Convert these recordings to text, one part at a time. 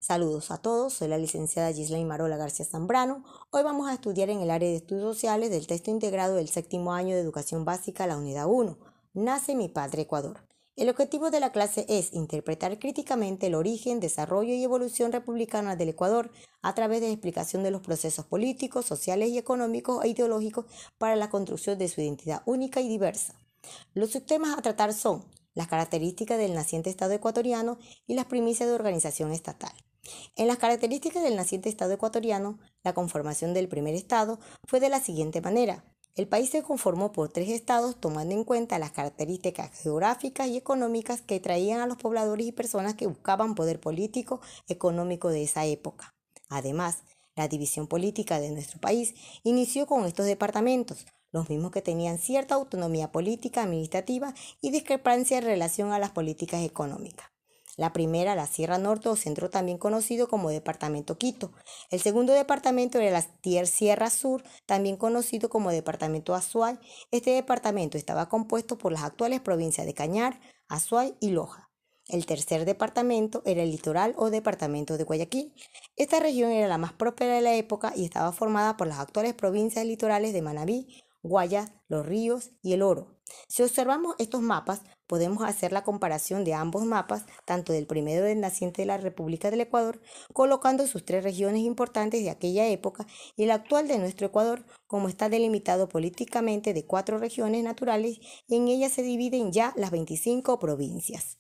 Saludos a todos, soy la licenciada Gislaine Marola García Zambrano. Hoy vamos a estudiar en el área de estudios sociales del texto integrado del séptimo año de educación básica, la unidad 1. Nace mi patria Ecuador. El objetivo de la clase es interpretar críticamente el origen, desarrollo y evolución republicana del Ecuador a través de la explicación de los procesos políticos, sociales y económicos e ideológicos para la construcción de su identidad única y diversa. Los subtemas a tratar son las características del naciente Estado ecuatoriano y las primicias de organización estatal. En las características del naciente Estado ecuatoriano, la conformación del primer Estado fue de la siguiente manera. El país se conformó por 3 estados tomando en cuenta las características geográficas y económicas que traían a los pobladores y personas que buscaban poder político económico de esa época. Además, la división política de nuestro país inició con estos departamentos, los mismos que tenían cierta autonomía política, administrativa y discrepancia en relación a las políticas económicas. La primera, la Sierra Norte o Centro, también conocido como Departamento Quito. El segundo departamento era la Sierra Sur, también conocido como Departamento Azuay. Este departamento estaba compuesto por las actuales provincias de Cañar, Azuay y Loja. El tercer departamento era el Litoral o Departamento de Guayaquil. Esta región era la más próspera de la época y estaba formada por las actuales provincias litorales de Manabí, Guayas, Los Ríos y El Oro. Si observamos estos mapas, podemos hacer la comparación de ambos mapas, tanto del primero del naciente de la República del Ecuador, colocando sus 3 regiones importantes de aquella época y el actual de nuestro Ecuador, como está delimitado políticamente de 4 regiones naturales y en ellas se dividen ya las 25 provincias.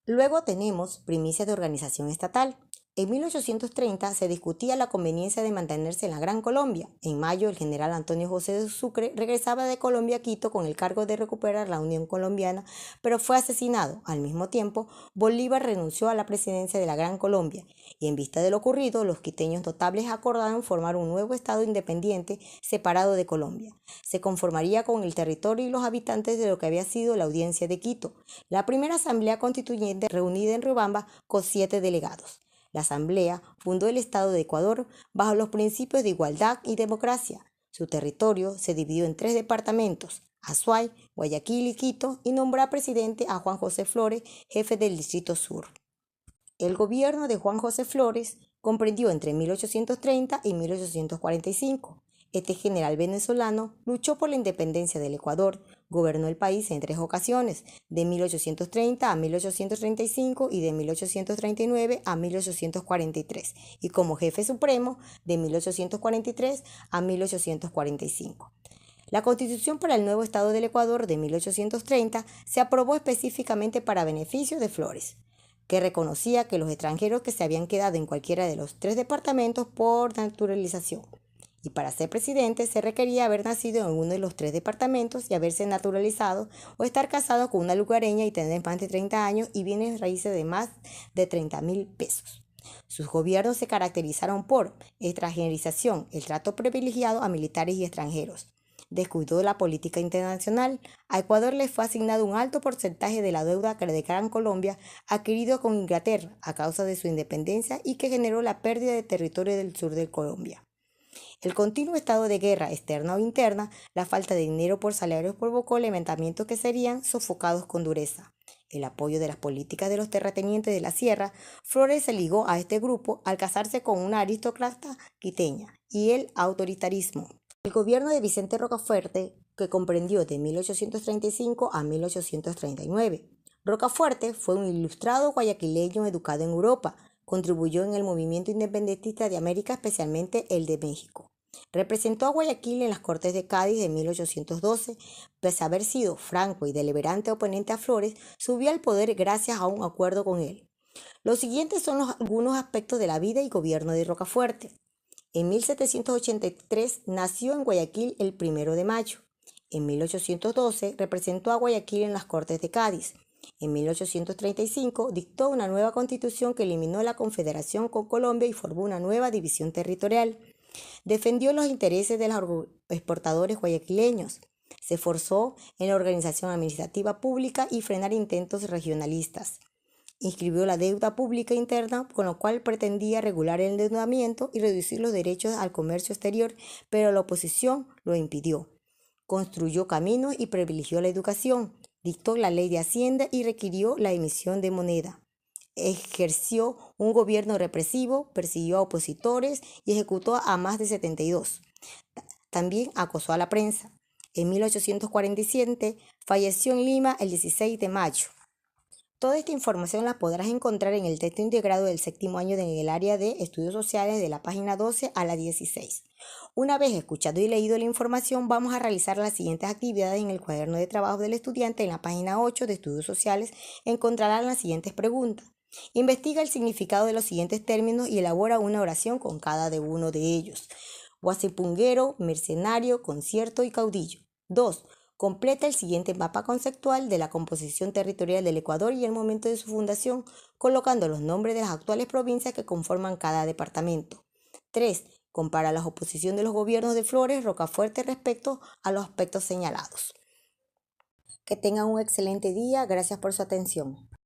Luego tenemos primicias de organización estatal. En 1830 se discutía la conveniencia de mantenerse en la Gran Colombia. En mayo, el general Antonio José de Sucre regresaba de Colombia a Quito con el cargo de recuperar la Unión Colombiana, pero fue asesinado. Al mismo tiempo, Bolívar renunció a la presidencia de la Gran Colombia y en vista de lo ocurrido, los quiteños notables acordaron formar un nuevo estado independiente separado de Colombia. Se conformaría con el territorio y los habitantes de lo que había sido la Audiencia de Quito, la primera asamblea constituyente reunida en Riobamba con 7 delegados. La Asamblea fundó el Estado de Ecuador bajo los principios de igualdad y democracia. Su territorio se dividió en 3 departamentos, Azuay, Guayaquil y Quito, y nombró presidente a Juan José Flores, jefe del Distrito Sur. El gobierno de Juan José Flores comprendió entre 1830 y 1845. Este general venezolano luchó por la independencia del Ecuador, gobernó el país en 3 ocasiones, de 1830 a 1835 y de 1839 a 1843, y como jefe supremo de 1843 a 1845. La Constitución para el nuevo Estado del Ecuador de 1830 se aprobó específicamente para beneficio de Flores, que reconocía que los extranjeros que se habían quedado en cualquiera de los 3 departamentos por naturalización, y para ser presidente se requería haber nacido en uno de los 3 departamentos y haberse naturalizado o estar casado con una lugareña y tener más de 30 años y bienes raíces de más de 30.000 pesos. Sus gobiernos se caracterizaron por extranjerización, el trato privilegiado a militares y extranjeros. Descuidó la política internacional. A Ecuador le fue asignado un alto porcentaje de la deuda de Gran Colombia adquirido con Inglaterra a causa de su independencia y que generó la pérdida de territorio del sur de Colombia. El continuo estado de guerra externa o interna, la falta de dinero por salarios provocó levantamientos que serían sofocados con dureza. El apoyo de las políticas de los terratenientes de la sierra, Flores se ligó a este grupo al casarse con una aristócrata quiteña, y el autoritarismo. El gobierno de Vicente Rocafuerte, que comprendió de 1835 a 1839. Rocafuerte fue un ilustrado guayaquileño educado en Europa, contribuyó en el movimiento independentista de América, especialmente el de México. Representó a Guayaquil en las Cortes de Cádiz de 1812, pese a haber sido franco y deliberante oponente a Flores, subió al poder gracias a un acuerdo con él. Los siguientes son algunos aspectos de la vida y gobierno de Rocafuerte. En 1783 nació en Guayaquil el 1 de mayo. En 1812 representó a Guayaquil en las Cortes de Cádiz. En 1835 dictó una nueva constitución que eliminó la confederación con Colombia y formó una nueva división territorial. Defendió los intereses de los exportadores guayaquileños. Se esforzó en la organización administrativa pública y frenar intentos regionalistas. Inscribió la deuda pública interna, con lo cual pretendía regular el endeudamiento y reducir los derechos al comercio exterior, pero la oposición lo impidió. Construyó caminos y privilegió la educación. Dictó la ley de Hacienda y requirió la emisión de moneda. ejerció un gobierno represivo, persiguió a opositores y ejecutó a más de 72. También acosó a la prensa. En 1847 falleció en Lima el 16 de mayo. Toda esta información la podrás encontrar en el texto integrado del séptimo año en el área de estudios sociales de la página 12 a la 16. Una vez escuchado y leído la información, vamos a realizar las siguientes actividades en el cuaderno de trabajo del estudiante. En la página 8 de estudios sociales encontrarán las siguientes preguntas. Investiga el significado de los siguientes términos y elabora una oración con cada uno de ellos. Guasipunguero, mercenario, concierto y caudillo. 2. Completa el siguiente mapa conceptual de la composición territorial del Ecuador y el momento de su fundación, colocando los nombres de las actuales provincias que conforman cada departamento. 3. Compara la oposición de los gobiernos de Flores, Rocafuerte respecto a los aspectos señalados. Que tengan un excelente día. Gracias por su atención.